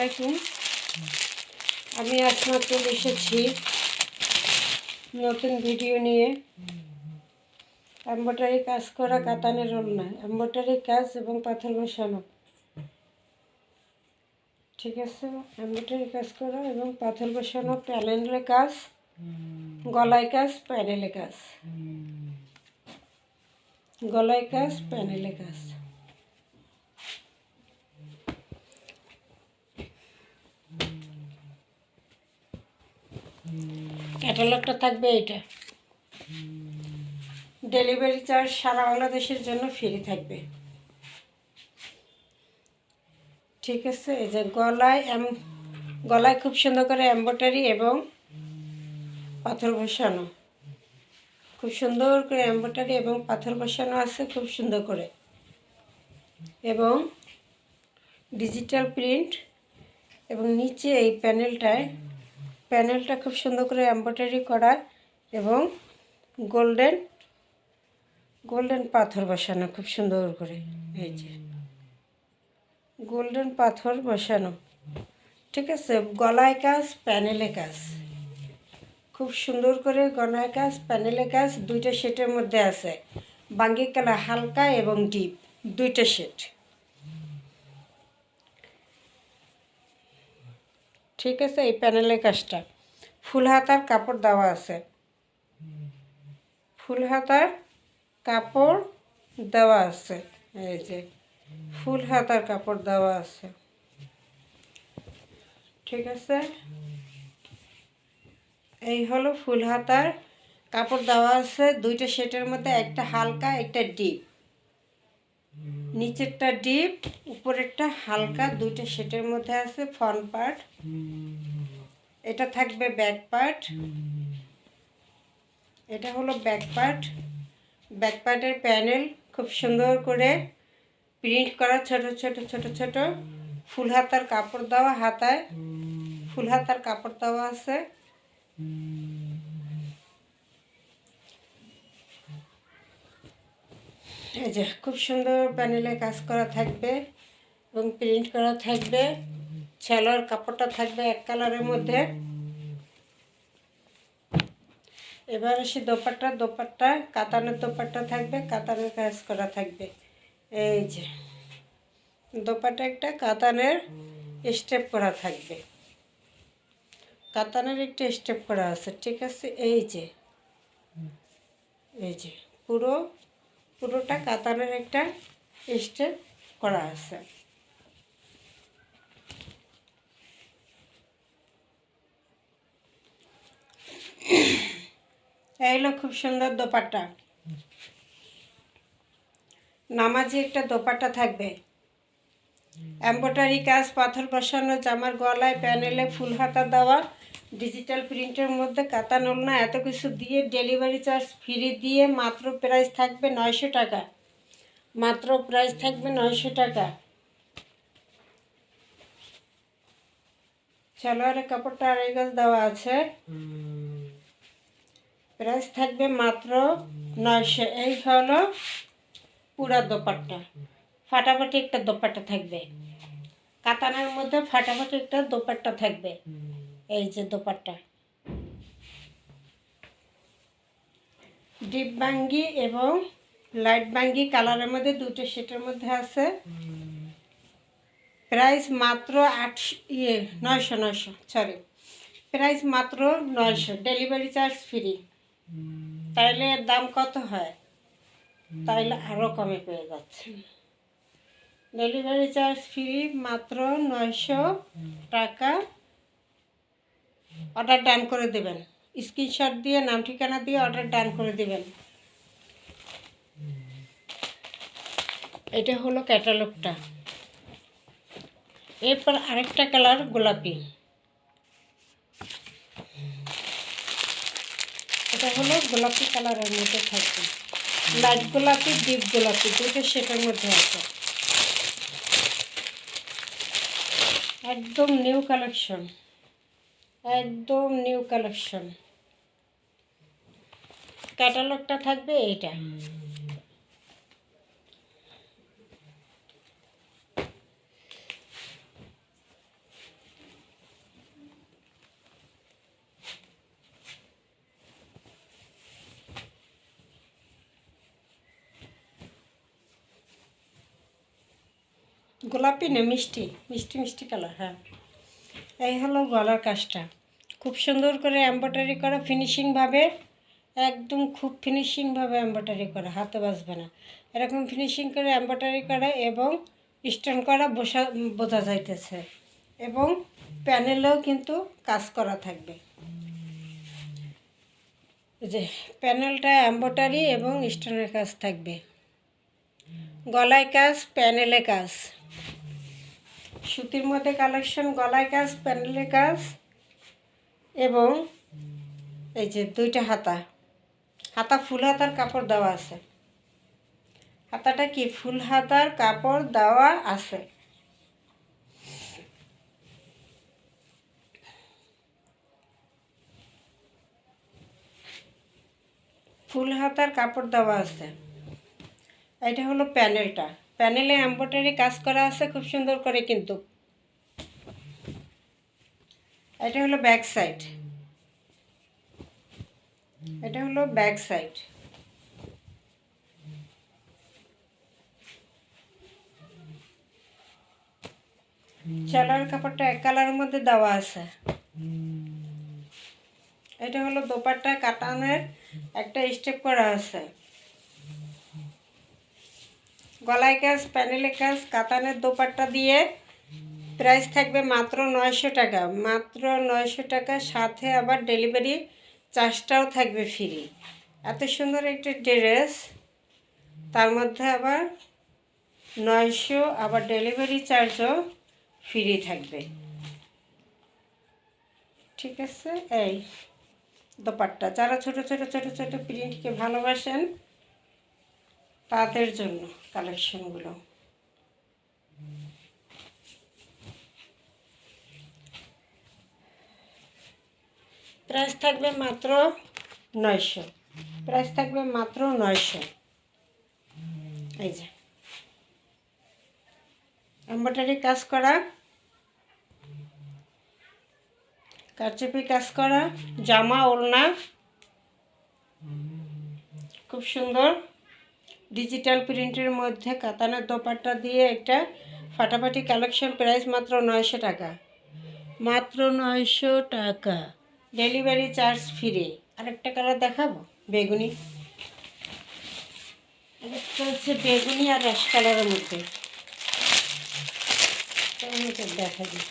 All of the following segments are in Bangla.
আলাইকুম। আমি আজ মাত্র এসেছি নতুন ভিডিও নিয়ে। এমব্রয়ডারি কাজ করা কাতানের রোল না, এমব্রয়ডারি কাজ এবং পাথর বসানো। ঠিক আছে, এমব্রয়ডারি কাজ করা এবং পাথর বসানো, প্যানেলে কাজ, গলায় কাজ, প্যানেলে কাজ, গলায় কাজ, প্যানেলে কাজ। ক্যাটালগটা থাকবে এইটা। ডেলিভারি চার্জ সারা বাংলাদেশের জন্য ফ্রি থাকবে। ঠিক আছে, এই যে গলায় খুব সুন্দর করে এমব্রয়ডারি এবং পাথর বসানো, খুব সুন্দর করে এমব্রয়ডারি এবং পাথর বসানো আছে, খুব সুন্দর করে, এবং ডিজিটাল প্রিন্ট। এবং নিচে এই প্যানেলটা খুব সুন্দর করে এমব্রয়ডারি করা এবং গোল্ডেন পাথর বসানো, খুব সুন্দর করে। এই যে গোল্ডেন পাথর বসানো। ঠিক আছে, গলায় কাজ, প্যানেলে কাজ, খুব সুন্দর করে গলায় কাজ, প্যানেলে কাজ, দুইটা শেডের মধ্যে আছে। বাঙ্গি কালার হালকা এবং ডিপ, দুইটা শেড। ঠিক আছে, এই প্যানেলের কাজটা ফুল হাতার কাপড় দেওয়া আছে, ফুল হাতার কাপড় দেওয়া আছে। এই যে ফুল হাতার কাপড় দেওয়া আছে। ঠিক আছে, এই হলো ফুল হাতার কাপড় দেওয়া আছে দুইটা শেডের মধ্যে, একটা হালকা একটা ডিপ, নিচেরটা ডিপ উপরেরটা হালকা, দুইটা শেডের মধ্যে আছে। ফ্রন্ট পার্ট, এটা থাকবে ব্যাক পার্ট, এটা হলো ব্যাক পার্ট। ব্যাক পার্টের প্যানেল খুব সুন্দর করে প্রিন্ট করা, ছোট ছোট ছোট ছোট ফুল হাতার কাপড় দেওয়া, হাতায় ফুল হাতার কাপড় দেওয়া আছে। এই যে খুব সুন্দর প্যানেলে কাজ করা থাকবে এবং প্রিন্ট করা থাকবে। সালোয়ার কাপড়টা থাকবে এক কালারের মধ্যে। এবার আসি দোপাট্টা কাতানের দোপাট্টা থাকবে, কাতানের কাজ করা থাকবে। এই যে দোপাট্টা একটা কাতানের স্টেপ করা থাকবে, কাতানের একটা স্টেপ করা আছে। ঠিক আছে, এই যে পুরোটা কাতানের একটা স্টেপ করা আছে। এই হলো খুব সুন্দর দোপাট্টা, নামাজি একটা দোপাট্টা থাকবে। এমব্রয়ডারি কাজ, পাথর বসানো, জামার গলায় প্যানেলে ফুল হাতা দেওয়া, ডিজিটাল প্রিন্টের মধ্যে কাতান ওড়না, এত কিছু দিয়ে ডেলিভারি চার্জ ফ্রি দিয়ে মাত্র প্রাইস থাকবে 900 টাকা। মাত্র প্রাইস থাকবে 900 টাকা। সালোয়ারের কাপড়টা আড়াই গজ দেওয়া আছে, প্রাইস থাকবে মাত্র 900। এই হলো পুরা দোপাট্টা, ফাটাফাটি একটা দোপাট্টা থাকবে, কাতানের মধ্যে ফাটাফাটি একটা দোপাট্টা থাকবে। এই যে দোপাট্টা ডিপ বাঙ্গি এবং লাইট বাঙ্গি কালারের মধ্যে, দুটো সেটের মধ্যে আছে। প্রাইস মাত্র 900 সরি, প্রাইস মাত্র 900, ডেলিভারি চার্জ ফ্রি। তাইলে এর দাম কত হয়? তাইলে আরও কমে পেয়ে যাচ্ছে। ডেলিভারি চার্জ ফ্রি, মাত্র 900 টাকা। অর্ডার ডান করে দেবেন, স্ক্রিনশট দিয়ে নাম ঠিকানা দিয়ে অর্ডার ডান করে দেবেন। এটা হলো ক্যাটালগটা। এরপর আরেকটা কালার গোলাপি, এটা হলো গোলাপি কালারের মধ্যে থাকবে, লাইট গোলাপি ডিপ গোলাপি, দুটো শেডের মধ্যে আছে। একদম নিউ কালেকশন, একদম নিউ কালেকশন। ক্যাটালগটা থাকবে এইটা। গোলাপি না মিষ্টি মিষ্টি মিষ্টি কালার। হ্যাঁ, এই হলো গলার কাজটা, খুব সুন্দর করে এমব্রয়ডারি করা ফিনিশিংভাবে, একদম খুব ফিনিশিংভাবে এমব্রয়ডারি করা, হাতে বাজবে না, এরকম ফিনিশিং করে এমব্রয়ডারি করা এবং স্টোন করা বোঝা যাইতেছে। এবং প্যানেলেও কিন্তু কাজ করা থাকবে, যে প্যানেলটা এমব্রয়ডারি এবং স্টোনের কাজ থাকবে, গলায় কাজ, প্যানেলে কাজ, সুতির মধ্যে কালেকশন, গলায় কাজ, প্যানেলে কাজ, এবং এই যে দুইটা হাতা, হাতা ফুল হাতার কাপড় দেওয়া আছে, হাতাটা কি ফুল হাতার কাপড় দেওয়া আছে। ফুল হাতার কাপড় দেওয়া আছে। এটা হলো প্যানেলটা, প্যানেলে এমব্রয়ডারি কাজ করা আছে খুব সুন্দর করে কিন্তু। এটা হলো ব্যাক সাইড, এটা হলো ব্যাক সাইড। চালার কাপড়টা এক কালারের মধ্যে দেওয়া আছে। এটা হলো দোপাট্টা, কাটানের একটা স্টেপ করা আছে, গলায় কাজ, প্যানেলে কাজ, কাতানের দোপাট্টা দিয়ে প্রাইস থাকবে মাত্র 900 টাকা, মাত্র 900 টাকা, সাথে আবার ডেলিভারি চার্জটাও থাকবে ফ্রি। এত সুন্দর একটা ড্রেস, তার মধ্যে আবার 900, আবার ডেলিভারি চার্জও ফ্রি থাকবে। ঠিক আছে, এই দোপাট্টা, যারা ছোট ছোট ছোট ছোট প্রিন্টকে ভালোবাসেন তাদের জন্য কালেকশনগুলো। প্রাইস থাকবে মাত্র 900, প্রাইস থাকবে মাত্র 900। এই যে এমব্রয়ডারি কাজ করা, কারচুপি কাজ করা, জামা ওড়না খুব সুন্দর ডিজিটাল প্রিন্টের মধ্যে কাতানের দোপাট্টা দিয়ে একটা ফাটাফাটি কালেকশন। প্রাইস মাত্র 900 টাকা, মাত্র 900 টাকা, ডেলিভারি চার্জ ফ্রি। আরেকটা কালার দেখাবো, বেগুনি, একটা হচ্ছে বেগুনি আর অ্যাশ কালারের মধ্যে, দেখা দিই,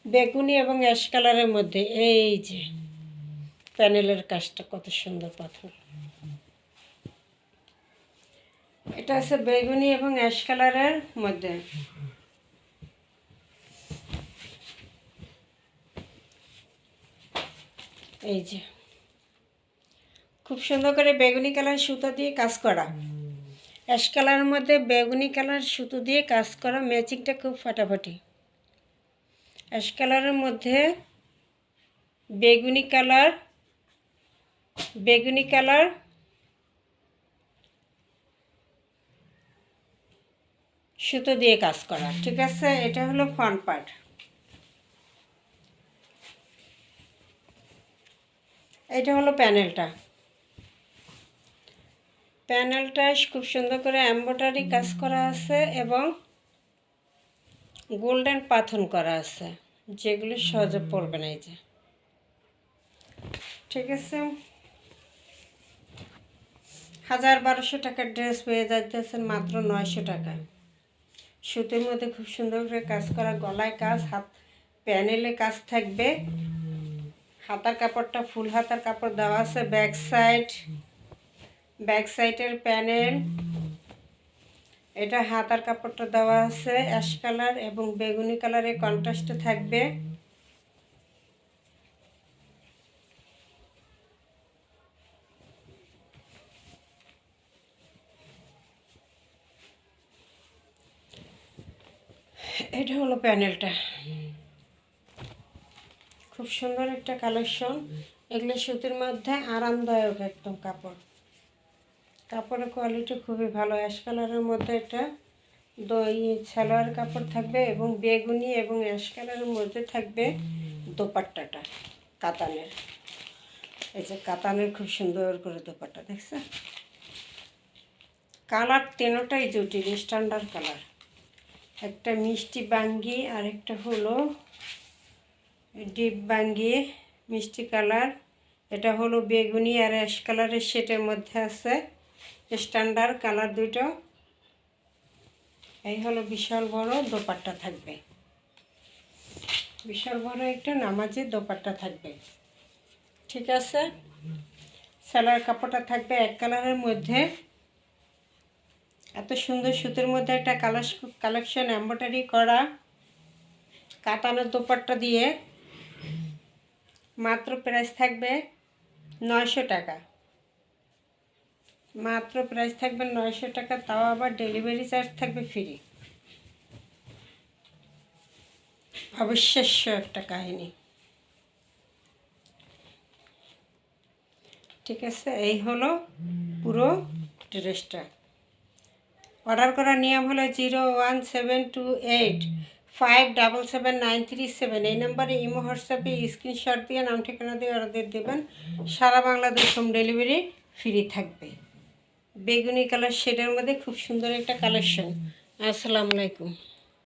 বেগুনি এবং অ্যাশ কালারের মধ্যে। এই যে প্যানেলের কাজটা কত সুন্দর, পাথর, এটা আছে বেগুনি এবং অ্যাশ কালারের মধ্যে। এই যে খুব সুন্দর করে বেগুনি কালার সুতো দিয়ে কাজ করা, অ্যাশ কালারের মধ্যে বেগুনি কালার সুতো দিয়ে কাজ করা, ম্যাচিংটা খুব ফাটাফাটি। অ্যাশ কালারের মধ্যে বেগুনি কালার, বেগুনি কালার সুতো দিয়ে কাজ করা। ঠিক আছে, এটা হলো ফ্রন্ট পার্ট। এটা হলো প্যানেলটা, প্যানেলটা খুব সুন্দর করে এমব্রয়ডারি কাজ করা আছে এবং গোল্ডেন পাথন করা আছে, যেগুলো সহজে পড়বে না। এই যে ঠিক আছে, 1000-1200 টাকার ড্রেস পেয়ে যাইতেছেন মাত্র 900 টাকায়। সুতির মধ্যে খুব সুন্দর করে কাজ করা, গলায় কাজ, হাত প্যানেলে কাজ থাকবে, হাতার কাপড়টা ফুল হাতার কাপড় দেওয়া আছে, ব্যাক সাইড, ব্যাক সাইডের প্যানেল, এটা হাতার কাপড়টা দেওয়া আছে অ্যাশ কালার এবং বেগুনি কালারের কন্ট্রাস্টে থাকবে। এটা হলো প্যানেলটা, খুব সুন্দর একটা কালেকশন। এগুলো সুতির মধ্যে আরামদায়ক একদম কাপড়, কাপড়ের কোয়ালিটি খুবই ভালো। অ্যাশ কালারের মধ্যে এটা দই সালোয়ার কাপড় থাকবে এবং বেগুনি এবং অ্যাশ কালারের মধ্যে থাকবে দোপাট্টাটা কাতানের। এই যে কাতানের খুব সুন্দর করে দোপাট্টা দেখছেন, কালার তিনটাই জটিল, স্ট্যান্ডার্ড কালার। একটা মিষ্টি বাঙ্গি, আর একটা হলো ডিপ বাঙ্গি মিষ্টি কালার। এটা হলো বেগুনি আর অ্যাশ কালারের শেডের মধ্যে আছে, স্ট্যান্ডার্ড কালার দুটো। এই হলো বিশাল বড় দোপাট্টা থাকবে, বিশাল বড় একটা নামাজি দোপাট্টা থাকবে। ঠিক আছে, সেলার কাপড়টা থাকবে এক কালারের মধ্যে। এত সুন্দর সুতোর মধ্যে একটা কালেকশন এমব্রয়ডারি করা কাতানের দোপাট্টা দিয়ে মাত্র প্রাইস থাকবে 900 টাকা। মাত্র প্রাইস থাকবে 900 টাকা, তাও আবার ডেলিভারি চার্জ থাকবে ফ্রি। অবিশ্বাস্য একটা কাহিনী। ঠিক আছে, এই হলো পুরো ড্রেসটা। অর্ডার করার নিয়ম হলো 01728577937। এই নাম্বারে ইমো হোয়াটসঅ্যাপে স্ক্রিনশট দিয়ে নাম ঠিকানা দিয়ে অর্ডার দেবেন। সারা বাংলাদেশ হোম ডেলিভারি ফ্রি থাকবে। বেগুনি কালার শেডের মধ্যে খুব সুন্দর একটা কালেকশন। আসসালামু আলাইকুম।